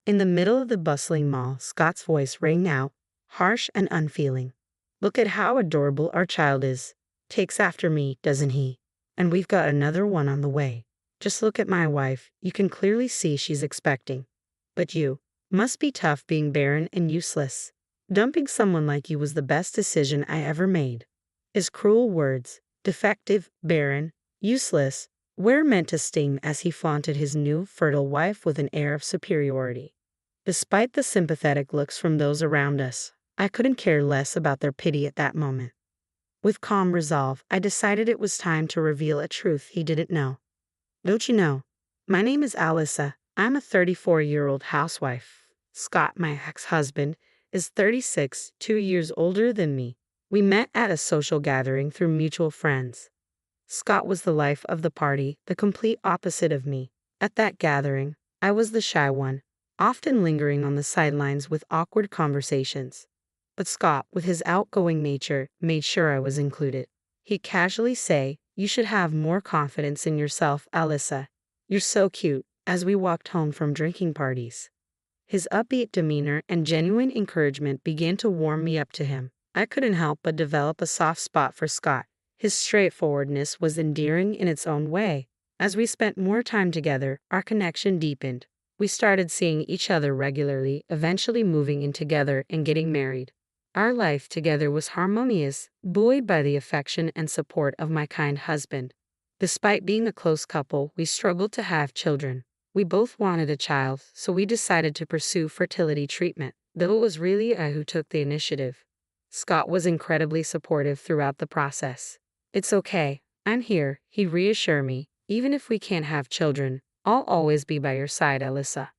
In the middle of the bustling mall, Scott's voice rang out, harsh and unfeeling. Look at how adorable our child is. Takes after me, doesn't he? And we've got another one on the way. Just look at my wife. You can clearly see she's expecting. But you must be tough being barren and useless. Dumping someone like you was the best decision I ever made. His cruel words, defective, barren, useless, were meant to sting as he flaunted his new, fertile wife with an air of superiority. Despite the sympathetic looks from those around us, I couldn't care less about their pity at that moment. With calm resolve, I decided it was time to reveal a truth he didn't know. Don't you know? My name is Alyssa. I'm a 34-year-old housewife. Scott, my ex-husband, is 36, 2 years older than me. We met at a social gathering through mutual friends. Scott was the life of the party, the complete opposite of me. At that gathering, I was the shy one, often lingering on the sidelines with awkward conversations. But Scott, with his outgoing nature, made sure I was included. He'd casually say, "You should have more confidence in yourself, Alyssa. You're so cute," as we walked home from drinking parties. His upbeat demeanor and genuine encouragement began to warm me up to him. I couldn't help but develop a soft spot for Scott. His straightforwardness was endearing in its own way. As we spent more time together, our connection deepened. We started seeing each other regularly, eventually moving in together and getting married. Our life together was harmonious, buoyed by the affection and support of my kind husband. Despite being a close couple, we struggled to have children. We both wanted a child, so we decided to pursue fertility treatment, though it was really I who took the initiative. Scott was incredibly supportive throughout the process. "It's okay. I'm here," he reassured me. "Even if we can't have children, I'll always be by your side, Alyssa."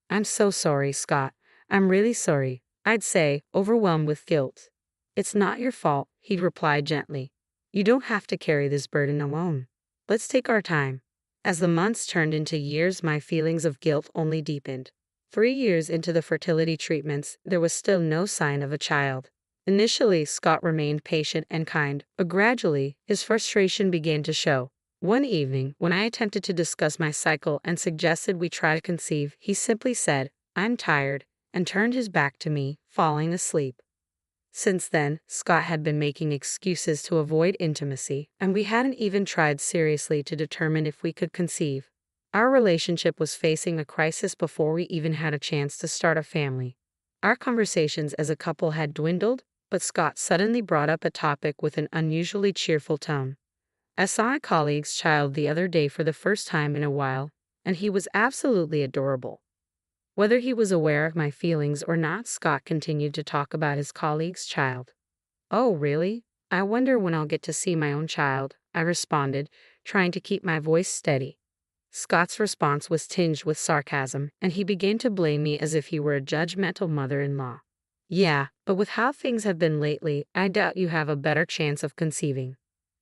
"I'm so sorry, Scott. I'm really sorry," I'd say, overwhelmed with guilt. "It's not your fault," he'd reply gently. "You don't have to carry this burden alone. Let's take our time." As the months turned into years, my feelings of guilt only deepened. 3 years into the fertility treatments, there was still no sign of a child. Initially, Scott remained patient and kind, but gradually, his frustration began to show. One evening, when I attempted to discuss my cycle and suggested we try to conceive, he simply said, "I'm tired," and turned his back to me, falling asleep. Since then, Scott had been making excuses to avoid intimacy, and we hadn't even tried seriously to determine if we could conceive. Our relationship was facing a crisis before we even had a chance to start a family. Our conversations as a couple had dwindled, but Scott suddenly brought up a topic with an unusually cheerful tone. "I saw a colleague's child the other day for the first time in a while, and he was absolutely adorable." Whether he was aware of my feelings or not, Scott continued to talk about his colleague's child. "Oh, really? I wonder when I'll get to see my own child," I responded, trying to keep my voice steady. Scott's response was tinged with sarcasm, and he began to blame me as if he were a judgmental mother-in-law. "Yeah, but with how things have been lately, I doubt you have a better chance of conceiving."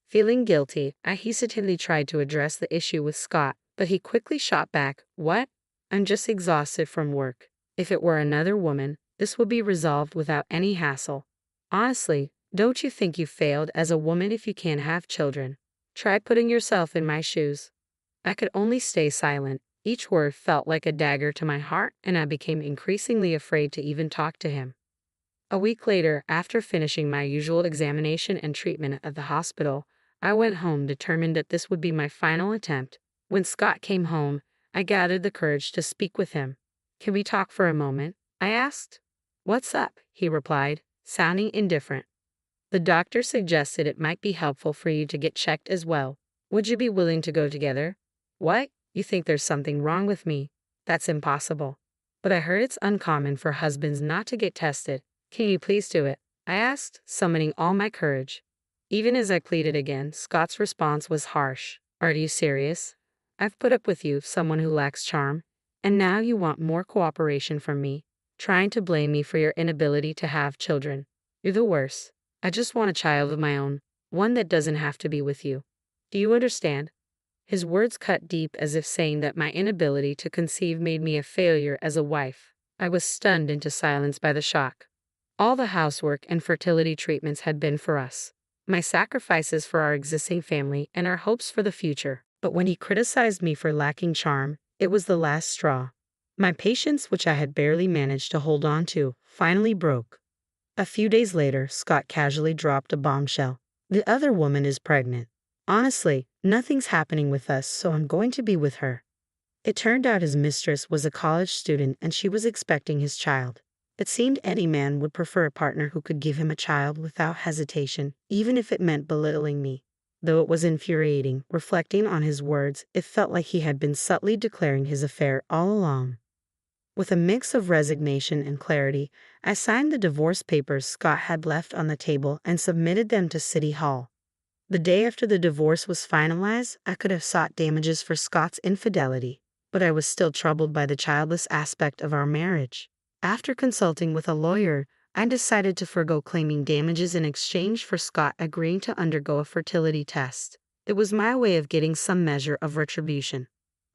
Feeling guilty, I hesitantly tried to address the issue with Scott, but he quickly shot back, "What? I'm just exhausted from work. If it were another woman, this would be resolved without any hassle. Honestly, don't you think you failed as a woman if you can't have children? Try putting yourself in my shoes." I could only stay silent. Each word felt like a dagger to my heart, and I became increasingly afraid to even talk to him. A week later, after finishing my usual examination and treatment at the hospital, I went home determined that this would be my final attempt. When Scott came home, I gathered the courage to speak with him. "Can we talk for a moment?" I asked. "What's up?" he replied, sounding indifferent. "The doctor suggested it might be helpful for you to get checked as well. Would you be willing to go together?" "What? You think there's something wrong with me?" "That's impossible." "But I heard it's uncommon for husbands not to get tested. Can you please do it?" I asked, summoning all my courage. Even as I pleaded again, Scott's response was harsh. "Are you serious? I've put up with you, someone who lacks charm, and now you want more cooperation from me, trying to blame me for your inability to have children. You're the worst. I just want a child of my own, one that doesn't have to be with you. Do you understand?" His words cut deep, as if saying that my inability to conceive made me a failure as a wife. I was stunned into silence by the shock. All the housework and fertility treatments had been for us, my sacrifices for our existing family and our hopes for the future. But when he criticized me for lacking charm, it was the last straw. My patience, which I had barely managed to hold on to, finally broke. A few days later, Scott casually dropped a bombshell. The other woman is pregnant. Honestly, nothing's happening with us, so I'm going to be with her. It turned out his mistress was a college student and she was expecting his child. It seemed any man would prefer a partner who could give him a child without hesitation, even if it meant belittling me. Though it was infuriating, reflecting on his words, it felt like he had been subtly declaring his affair all along. With a mix of resignation and clarity, I signed the divorce papers Scott had left on the table and submitted them to City Hall. The day after the divorce was finalized, I could have sought damages for Scott's infidelity, but I was still troubled by the childless aspect of our marriage. After consulting with a lawyer, I decided to forego claiming damages in exchange for Scott agreeing to undergo a fertility test. It was my way of getting some measure of retribution.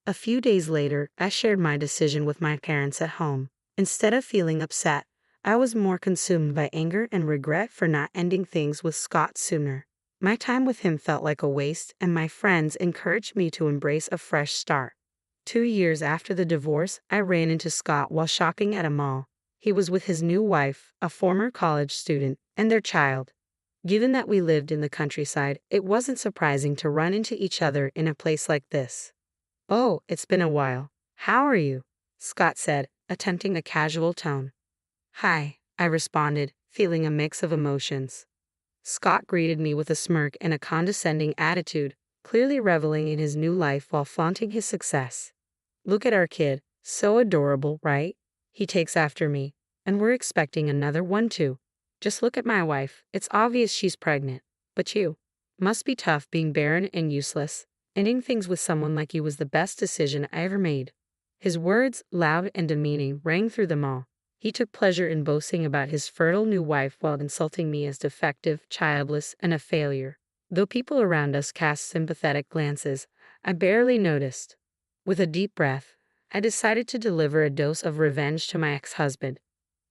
A few days later, I shared my decision with my parents at home. Instead of feeling upset, I was more consumed by anger and regret for not ending things with Scott sooner. My time with him felt like a waste, and my friends encouraged me to embrace a fresh start. 2 years after the divorce, I ran into Scott while shopping at a mall. He was with his new wife, a former college student, and their child. Given that we lived in the countryside, it wasn't surprising to run into each other in a place like this. "Oh, it's been a while. How are you?" Scott said, attempting a casual tone. "Hi," I responded, feeling a mix of emotions. Scott greeted me with a smirk and a condescending attitude, clearly reveling in his new life while flaunting his success. "Look at our kid. So adorable, right? He takes after me. And we're expecting another one too. Just look at my wife. It's obvious she's pregnant. But you. Must be tough being barren and useless. Ending things with someone like you was the best decision I ever made." His words, loud and demeaning, rang through the mall. He took pleasure in boasting about his fertile new wife while insulting me as defective, childless, and a failure. Though people around us cast sympathetic glances, I barely noticed. With a deep breath, I decided to deliver a dose of revenge to my ex-husband.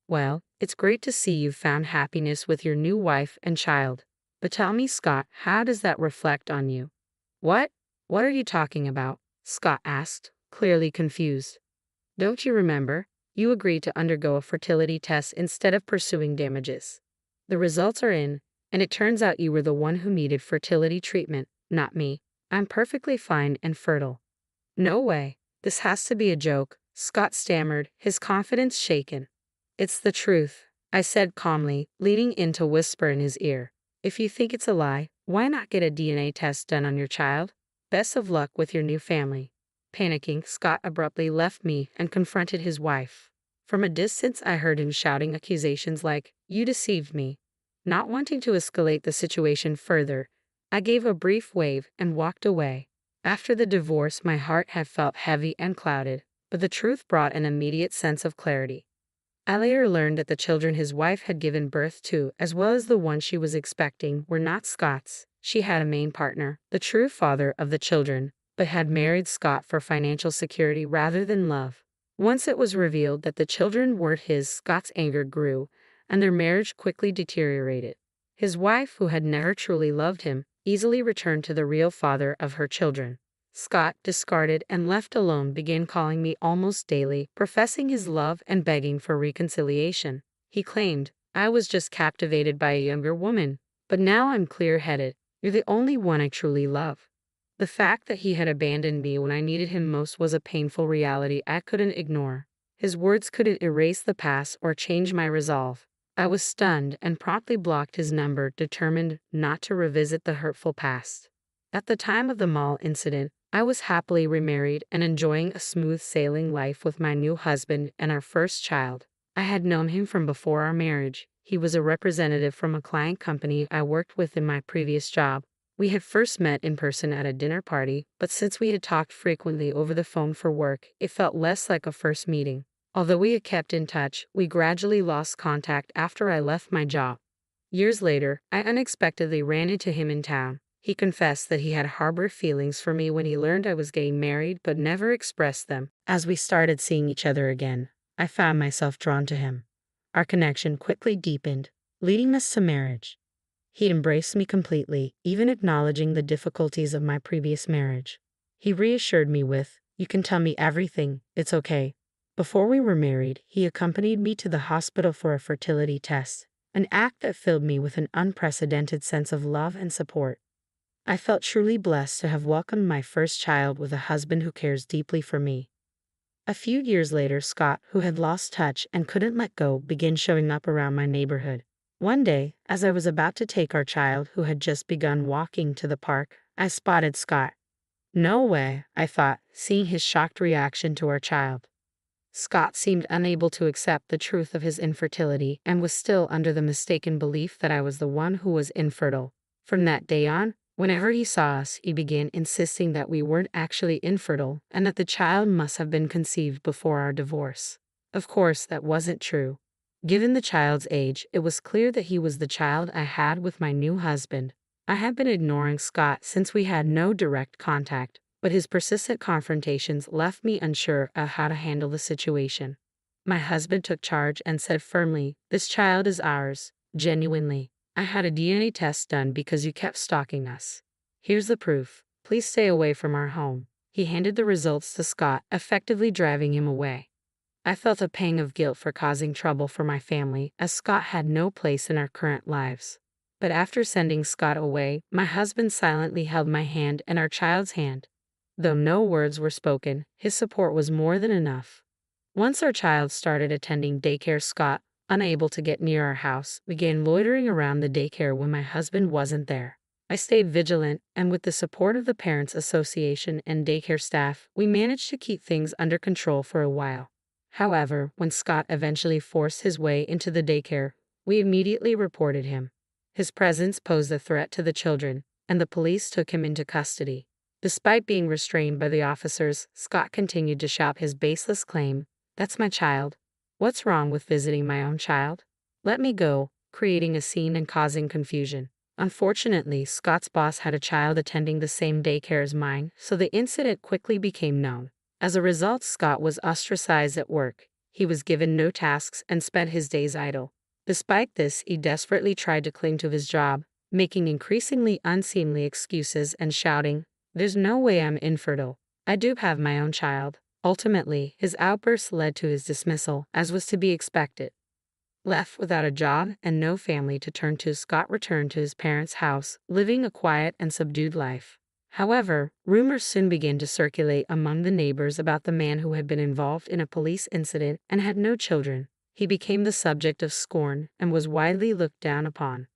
"Well, it's great to see you've found happiness with your new wife and child. But tell me, Scott, how does that reflect on you?" "What? What are you talking about?" Scott asked, clearly confused. "Don't you remember? You agreed to undergo a fertility test instead of pursuing damages. The results are in, and it turns out you were the one who needed fertility treatment, not me. I'm perfectly fine and fertile." "No way. This has to be a joke," Scott stammered, his confidence shaken. "It's the truth," I said calmly, leaning in to whisper in his ear. "If you think it's a lie, why not get a DNA test done on your child? Best of luck with your new family." Panicking, Scott abruptly left me and confronted his wife. From a distance, I heard him shouting accusations like, "You deceived me." Not wanting to escalate the situation further, I gave a brief wave and walked away. After the divorce, my heart had felt heavy and clouded, but the truth brought an immediate sense of clarity. I later learned that the children his wife had given birth to, as well as the one she was expecting, were not Scott's. She had a main partner, the true father of the children, but had married Scott for financial security rather than love. Once it was revealed that the children weren't his, Scott's anger grew, and their marriage quickly deteriorated. His wife, who had never truly loved him, easily returned to the real father of her children. Scott, discarded and left alone, began calling me almost daily, professing his love and begging for reconciliation. He claimed, "I was just captivated by a younger woman, but now I'm clear-headed. You're the only one I truly love." The fact that he had abandoned me when I needed him most was a painful reality I couldn't ignore. His words couldn't erase the past or change my resolve. I was stunned and promptly blocked his number, determined not to revisit the hurtful past. At the time of the mall incident, I was happily remarried and enjoying a smooth sailing life with my new husband and our first child. I had known him from before our marriage. He was a representative from a client company I worked with in my previous job. We had first met in person at a dinner party, but since we had talked frequently over the phone for work, it felt less like a first meeting. Although we had kept in touch, we gradually lost contact after I left my job. Years later, I unexpectedly ran into him in town. He confessed that he had harbored feelings for me when he learned I was getting married but never expressed them. As we started seeing each other again, I found myself drawn to him. Our connection quickly deepened, leading us to marriage. He embraced me completely, even acknowledging the difficulties of my previous marriage. He reassured me with, "You can tell me everything, it's okay." Before we were married, he accompanied me to the hospital for a fertility test, an act that filled me with an unprecedented sense of love and support. I felt truly blessed to have welcomed my first child with a husband who cares deeply for me. A few years later, Scott, who had lost touch and couldn't let go, began showing up around my neighborhood. One day, as I was about to take our child, who had just begun walking, to the park, I spotted Scott. No way, I thought, seeing his shocked reaction to our child. Scott seemed unable to accept the truth of his infertility and was still under the mistaken belief that I was the one who was infertile. From that day on, whenever he saw us, he began insisting that we weren't actually infertile and that the child must have been conceived before our divorce. Of course, that wasn't true. Given the child's age, it was clear that he was the child I had with my new husband. I had been ignoring Scott since we had no direct contact, but his persistent confrontations left me unsure of how to handle the situation. My husband took charge and said firmly, "This child is ours, genuinely. I had a DNA test done because you kept stalking us. Here's the proof. Please stay away from our home." He handed the results to Scott, effectively driving him away. I felt a pang of guilt for causing trouble for my family, as Scott had no place in our current lives. But after sending Scott away, my husband silently held my hand and our child's hand. Though no words were spoken, his support was more than enough. Once our child started attending daycare, Scott, unable to get near our house, began loitering around the daycare when my husband wasn't there. I stayed vigilant, and with the support of the Parents Association and daycare staff, we managed to keep things under control for a while. However, when Scott eventually forced his way into the daycare, we immediately reported him. His presence posed a threat to the children, and the police took him into custody. Despite being restrained by the officers, Scott continued to shout his baseless claim, "That's my child. What's wrong with visiting my own child? Let me go," creating a scene and causing confusion. Unfortunately, Scott's boss had a child attending the same daycare as mine, so the incident quickly became known. As a result, Scott was ostracized at work. He was given no tasks and spent his days idle. Despite this, he desperately tried to cling to his job, making increasingly unseemly excuses and shouting, "There's no way I'm infertile. I do have my own child." Ultimately, his outbursts led to his dismissal, as was to be expected. Left without a job and no family to turn to, Scott returned to his parents' house, living a quiet and subdued life. However, rumors soon began to circulate among the neighbors about the man who had been involved in a police incident and had no children. He became the subject of scorn and was widely looked down upon.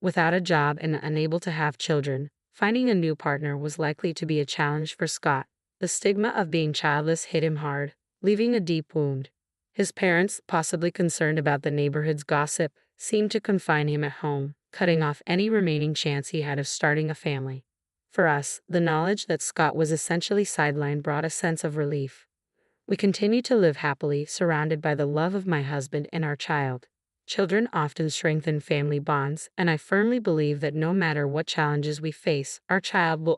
Without a job and unable to have children, finding a new partner was likely to be a challenge for Scott. The stigma of being childless hit him hard, leaving a deep wound. His parents, possibly concerned about the neighborhood's gossip, seemed to confine him at home, cutting off any remaining chance he had of starting a family. For us, the knowledge that Scott was essentially sidelined brought a sense of relief. We continued to live happily, surrounded by the love of my husband and our child. Children often strengthen family bonds, and I firmly believe that no matter what challenges we face, our child will